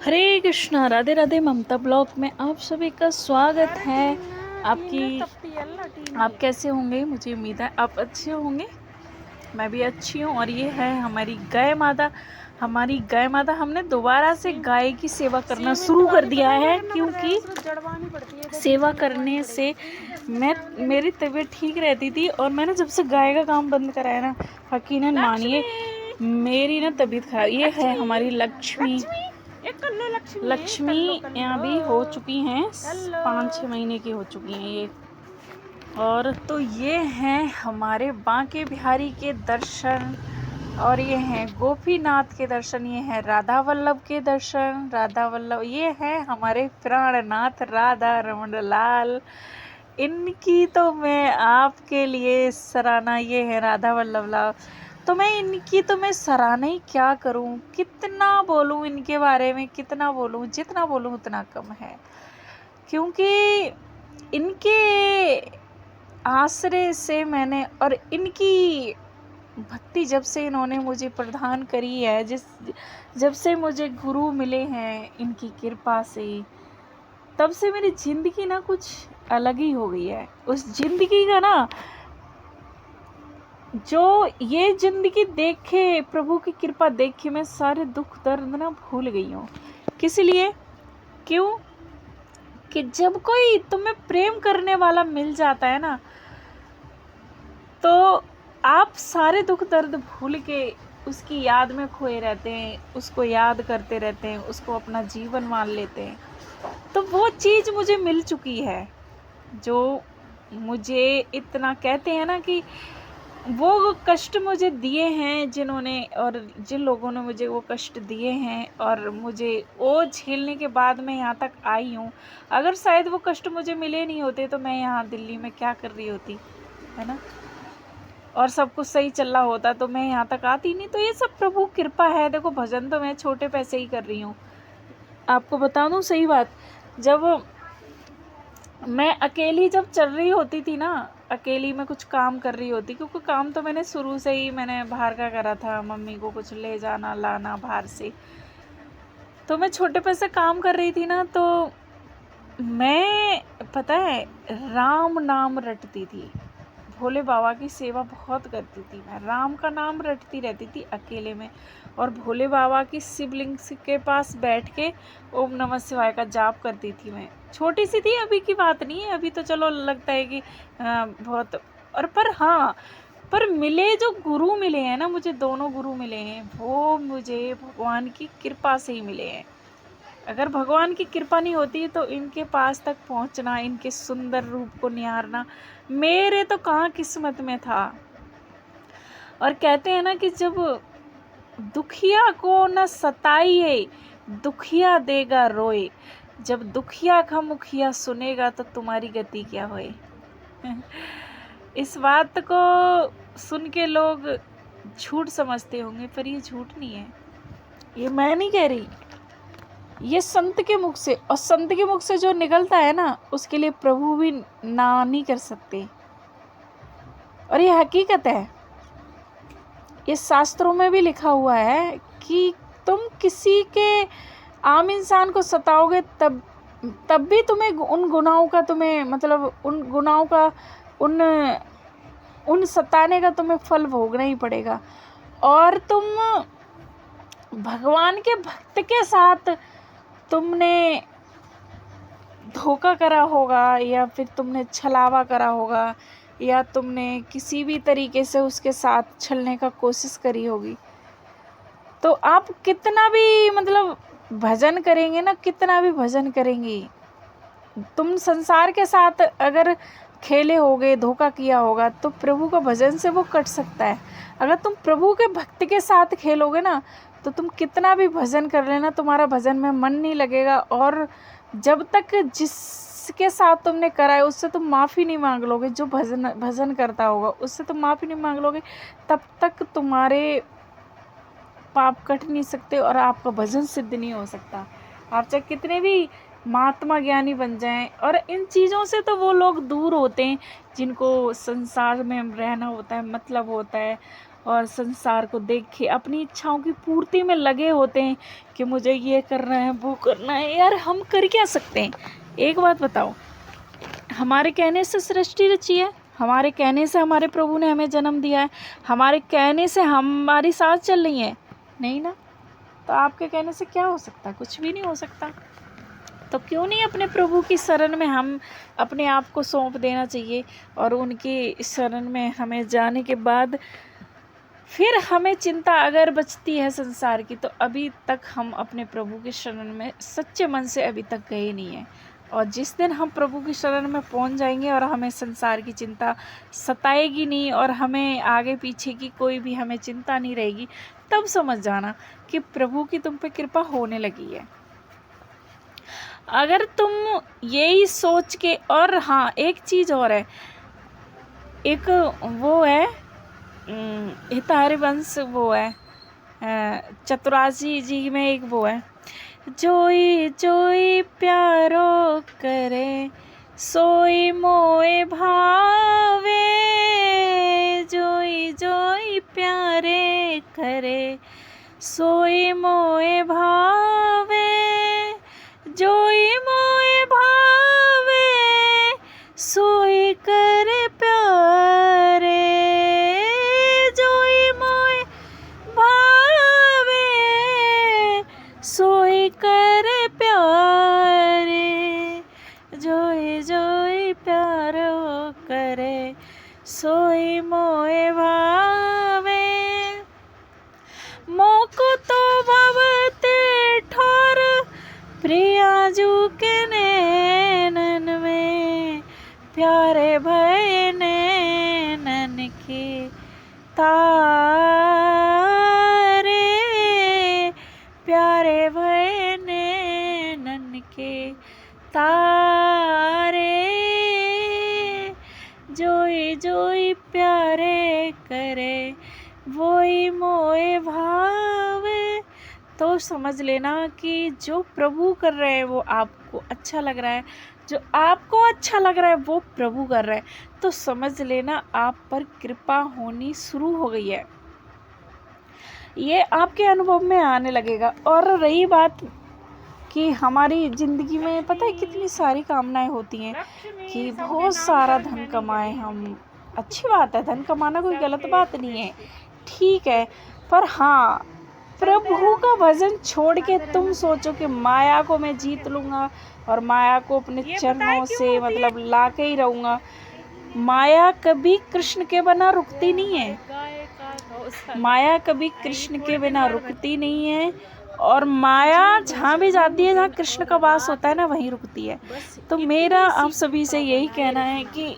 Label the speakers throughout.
Speaker 1: हरे कृष्णा, राधे राधे। ममता blog में आप सभी का स्वागत है। आप कैसे होंगे? मुझे उम्मीद है आप अच्छे होंगे। मैं भी अच्छी हूँ। और ये है हमारी गाय माता। हमारी गाय माता हमने दोबारा से गाय की सेवा करना शुरू कर दिया है, क्योंकि सेवा करने से मेरी तबीयत ठीक रहती थी। और मैंने जब से गाय का काम बंद कराया ना, यकीनन मानिए मेरी ना तबीयत खराब। ये है हमारी लक्ष्मी। लक्ष्मी यहाँ भी हो चुकी हैं, 5-6 महीने की हो चुकी हैं ये। और तो ये हैं हमारे बांके बिहारी के दर्शन, और ये हैं गोपीनाथ के दर्शन, ये हैं राधा वल्लभ के दर्शन। राधा वल्लभ ये हैं हमारे प्राणनाथ राधा रमण लाल। इनकी तो मैं आपके लिए सराहना, ये है राधा वल्लभ लाल। तो मैं इनकी तो मैं सराहना ही क्या करूं, कितना बोलूं इनके बारे में, कितना बोलूं, जितना बोलूं उतना कम है। क्योंकि इनके आश्रय से मैंने, और इनकी भक्ति जब से इन्होंने मुझे प्रदान करी है, जब से मुझे गुरु मिले हैं इनकी कृपा से, तब से मेरी जिंदगी ना कुछ अलग ही हो गई है। उस जिंदगी का ना, जो ये जिंदगी देखे, प्रभु की कृपा देखे, मैं सारे दुख दर्द ना भूल गई हूँ। किस लिए? क्यों कि जब कोई तुम्हें प्रेम करने वाला मिल जाता है ना, तो आप सारे दुख दर्द भूल के उसकी याद में खोए रहते हैं, उसको याद करते रहते हैं, उसको अपना जीवन मान लेते हैं। तो वो चीज़ मुझे मिल चुकी है, जो मुझे इतना कहते हैं ना कि वो कष्ट मुझे दिए हैं जिन्होंने, और जिन लोगों ने मुझे वो कष्ट दिए हैं, और मुझे वो झेलने के बाद मैं यहाँ तक आई हूँ। अगर शायद वो कष्ट मुझे मिले नहीं होते तो मैं यहाँ दिल्ली में क्या कर रही होती, है ना, और सब कुछ सही चल रहा होता तो मैं यहाँ तक आती नहीं। तो ये सब प्रभु कृपा है। देखो, भजन तो मैं छोटे पैसे ही कर रही हूँ। आपको बता दूँ सही बात, जब मैं अकेली जब चल रही होती थी ना, अकेली मैं कुछ काम कर रही होती, क्योंकि काम तो मैंने शुरू से ही मैंने बाहर का करा था, मम्मी को कुछ ले जाना लाना बाहर से। तो मैं छोटे पैसे काम कर रही थी ना, तो मैं, पता है, राम नाम रटती थी, भोले बाबा की सेवा बहुत करती थी। मैं राम का नाम रटती रहती थी अकेले में, और भोले बाबा की शिवलिंग के पास बैठ के ओम नमः शिवाय का जाप करती थी। मैं छोटी सी थी, अभी की बात नहीं है। अभी तो चलो लगता है कि बहुत, और पर हाँ, पर मिले जो गुरु मिले हैं ना, मुझे दोनों गुरु मिले हैं, वो मुझे भगवान की कृपा से ही मिले हैं। अगर भगवान की कृपा नहीं होती तो इनके पास तक पहुंचना, इनके सुंदर रूप को निहारना मेरे तो कहाँ किस्मत में था। और कहते हैं ना कि जब दुखिया को न सताइए, दुखिया देगा रोए, जब दुखिया का मुखिया सुनेगा तो तुम्हारी गति क्या होए। इस बात को सुन के लोग झूठ समझते होंगे, पर ये झूठ नहीं है, ये मैं नहीं कह रही, ये संत के मुख से, और संत के मुख से जो निकलता है ना, उसके लिए प्रभु भी ना नहीं कर सकते। और ये हकीकत है, ये शास्त्रों में भी लिखा हुआ है कि तुम किसी के आम इंसान को सताओगे तब भी तुम्हें उन गुनाहों का, तुम्हें मतलब उन गुनाहों का, उन सताने का तुम्हें फल भोगना ही पड़ेगा। और तुम भगवान के भक्त के साथ तुमने धोखा करा होगा, या फिर तुमने छलावा करा होगा, या तुमने किसी भी तरीके से उसके साथ छलने का कोशिश करी होगी, तो आप कितना भी मतलब भजन करेंगे ना, कितना भी भजन करेंगी, तुम संसार के साथ अगर खेले होगे, धोखा किया होगा, तो प्रभु का भजन से वो कट सकता है। अगर तुम प्रभु के भक्त के साथ खेलोगे ना, तो तुम कितना भी भजन कर लेना, तुम्हारा भजन में मन नहीं लगेगा। और जब तक जिसके साथ तुमने करा है उससे तुम माफ़ी नहीं मांग लोगे, जो भजन करता होगा उससे तुम माफ़ी नहीं मांग लोगे, तब तक तुम्हारे पाप कट नहीं सकते और आपका भजन सिद्ध नहीं हो सकता। आप चाहे कितने भी महात्मा ज्ञानी बन जाएं, और इन चीज़ों से तो वो लोग दूर होते हैं जिनको संसार में रहना होता है, मतलब होता है, और संसार को देख के अपनी इच्छाओं की पूर्ति में लगे होते हैं कि मुझे ये करना है, वो करना है। यार हम कर क्या सकते हैं? एक बात बताओ, हमारे कहने से सृष्टि रची है, हमारे कहने से हमारे प्रभु ने हमें जन्म दिया है, हमारे कहने से हमारी सांस चल रही है? नहीं ना। तो आपके कहने से क्या हो सकता? कुछ भी नहीं हो सकता। तो क्यों नहीं अपने प्रभु की शरण में हम अपने आप को सौंप देना चाहिए, और उनकी शरण में हमें जाने के बाद फिर हमें चिंता अगर बचती है संसार की, तो अभी तक हम अपने प्रभु की शरण में सच्चे मन से अभी तक गए नहीं हैं। और जिस दिन हम प्रभु की शरण में पहुंच जाएंगे और हमें संसार की चिंता सताएगी नहीं, और हमें आगे पीछे की कोई भी हमें चिंता नहीं रहेगी, तब समझ जाना कि प्रभु की तुम पे कृपा होने लगी है। अगर तुम यही सोच के, और हाँ एक चीज़ और है, एक वो है हितहरि वंश, वो है चतुरासी जी में एक वो है, जोई जोई प्यारो करे सोई मोए भावे, जोई जोई प्यारे करे सोई मोए भावे, जोई मोए भावे सोई करे प्यारे, जोई मोए भावे सोई करे प्यारे, जोई जोई प्यारो करे सोई मोए भावे, मोको तो भवते ठोर प्रियाजू के नैनन में, प्यारे भय नैनन के तारे, प्यारे भय नैनन के तारे, जोई जोई प्यारे करे वोई मोए भावे। तो समझ लेना कि जो प्रभु कर रहे हैं वो आपको अच्छा लग रहा है, जो आपको अच्छा लग रहा है वो प्रभु कर रहा है, तो समझ लेना आप पर कृपा होनी शुरू हो गई है। ये आपके अनुभव में आने लगेगा। और रही बात कि हमारी ज़िंदगी में पता है कितनी सारी कामनाएं होती हैं कि बहुत सारा धन कमाएं हम। अच्छी बात है, धन कमाना कोई गलत बात नहीं है, ठीक है। पर हाँ, प्रभु का भजन छोड़ के तुम सोचो कि माया को मैं जीत लूँगा और माया को अपने चरणों से मतलब ला के ही रहूँगा। माया कभी कृष्ण के बिना रुकती नहीं है, माया कभी कृष्ण के बिना रुकती नहीं है। और माया जहाँ भी जाती है, जहाँ कृष्ण का वास होता है ना, वहीं रुकती है। तो मेरा आप सभी से यही कहना है कि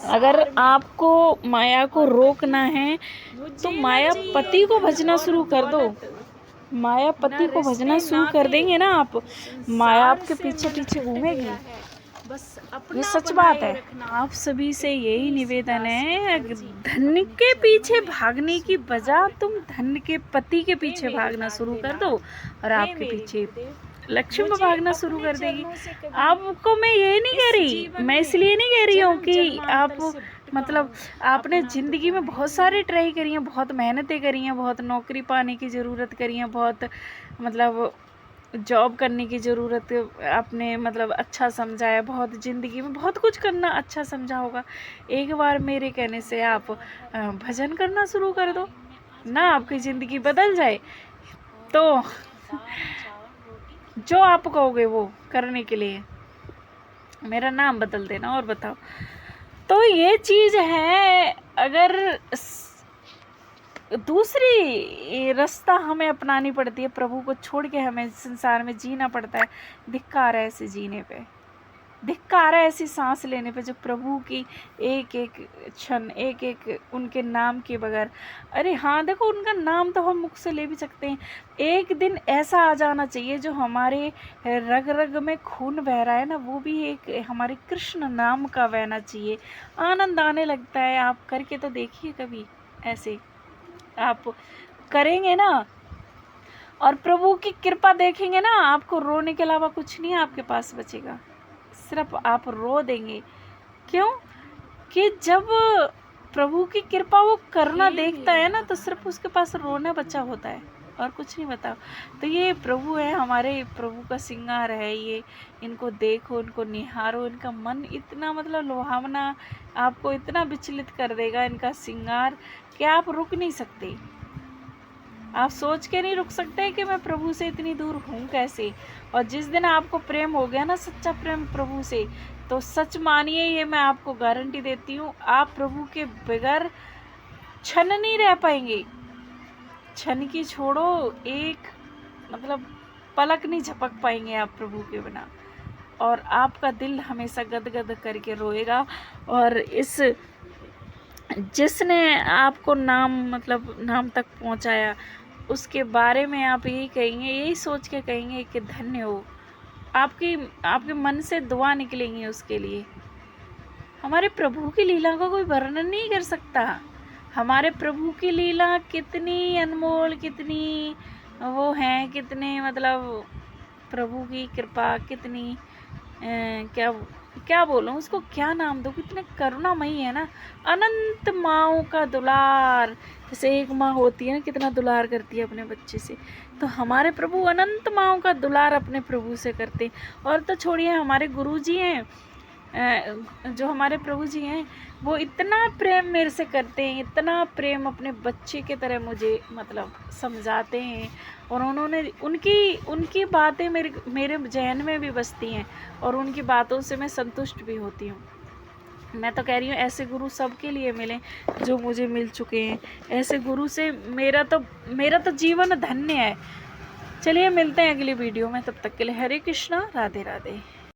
Speaker 1: अगर आपको माया को रोकना है तो माया पति को भजना शुरू कर दो। माया पति को भजना शुरू कर देंगे ना आप, माया आपके पीछे पीछे घूमेगी। ये सच बात है। आप सभी से यही निवेदन है, धन के पीछे भागने की बजाय तुम धन के पति के पीछे भागना शुरू कर दो, और आपके पीछे लक्ष्मी भागना शुरू कर देगी। आपको मैं ये नहीं कह रही, मैं इसलिए नहीं कह रही हूँ कि आप मतलब आपने ज़िंदगी में बहुत सारी ट्राई करी हैं, बहुत मेहनतें करी हैं, बहुत नौकरी पाने की ज़रूरत करी है, बहुत मतलब जॉब करने की ज़रूरत आपने मतलब अच्छा समझा है, बहुत ज़िंदगी में बहुत कुछ करना अच्छा समझा होगा। एक बार मेरे कहने से आप भजन करना शुरू कर दो ना, आपकी ज़िंदगी बदल जाए। तो जो आप कहोगे वो करने के लिए मेरा नाम बदल देना। और बताओ, तो ये चीज़ है। अगर दूसरी रास्ता हमें अपनानी पड़ती है, प्रभु को छोड़ के हमें संसार में जीना पड़ता है, धिक्कार है ऐसे जीने पे, धिक्कार है ऐसी सांस लेने पे जो प्रभु की एक एक क्षण, एक एक उनके नाम के बगैर। अरे हाँ देखो, उनका नाम तो हम मुख से ले भी सकते हैं, एक दिन ऐसा आ जाना चाहिए जो हमारे रग रग में खून बह रहा है ना, वो भी एक हमारे कृष्ण नाम का बहना चाहिए। आनंद आने लगता है। आप करके तो देखिए कभी, ऐसे आप करेंगे ना और प्रभु की कृपा देखेंगे ना, आपको रोने के अलावा कुछ नहीं आपके पास बचेगा, सिर्फ आप रो देंगे। क्यों? कि जब प्रभु की कृपा वो करना देखता है ना, तो सिर्फ उसके पास रोना बचा होता है और कुछ नहीं बता। तो ये प्रभु है, हमारे प्रभु का श्रृंगार है ये। इनको देखो, इनको निहारो, इनका मन इतना मतलब लुभावना, आपको इतना विचलित कर देगा इनका श्रृंगार कि आप रुक नहीं सकते। आप सोच के नहीं रुक सकते कि मैं प्रभु से इतनी दूर हूँ कैसे। और जिस दिन आपको प्रेम हो गया ना, सच्चा प्रेम प्रभु से, तो सच मानिए, ये मैं आपको गारंटी देती हूँ, आप प्रभु के बगैर क्षण नहीं रह पाएंगे। क्षण की छोड़ो, एक मतलब पलक नहीं झपक पाएंगे आप प्रभु के बिना। और आपका दिल हमेशा गदगद करके रोएगा। और इस जिसने आपको नाम तक पहुंचाया, उसके बारे में आप यही कहेंगे, यही सोच के कहेंगे कि धन्य हो। आपके मन से दुआ निकलेंगी उसके लिए। हमारे प्रभु की लीला का कोई वर्णन नहीं कर सकता। हमारे प्रभु की लीला कितनी अनमोल, कितनी वो है, कितने मतलब प्रभु की कृपा कितनी क्या बोलूं उसको, क्या नाम दूं, कितने करुणामयी है ना। अनंत माँओं का दुलार, जैसे एक माँ होती है ना, कितना दुलार करती है अपने बच्चे से, तो हमारे प्रभु अनंत माँओं का दुलार अपने प्रभु से करते। और तो छोड़िए, हमारे गुरु जी हैं, जो हमारे प्रभु जी हैं, वो इतना प्रेम मेरे से करते हैं, इतना प्रेम अपने बच्चे की तरह मुझे मतलब समझाते हैं। और उन्होंने उनकी बातें मेरे जहन में भी बसती हैं, और उनकी बातों से मैं संतुष्ट भी होती हूँ। मैं तो कह रही हूँ, ऐसे गुरु सबके लिए मिले जो मुझे मिल चुके हैं। ऐसे गुरु से मेरा तो जीवन धन्य है। चलिए मिलते हैं अगली वीडियो में, तब तक के लिए हरे कृष्णा, राधे राधे।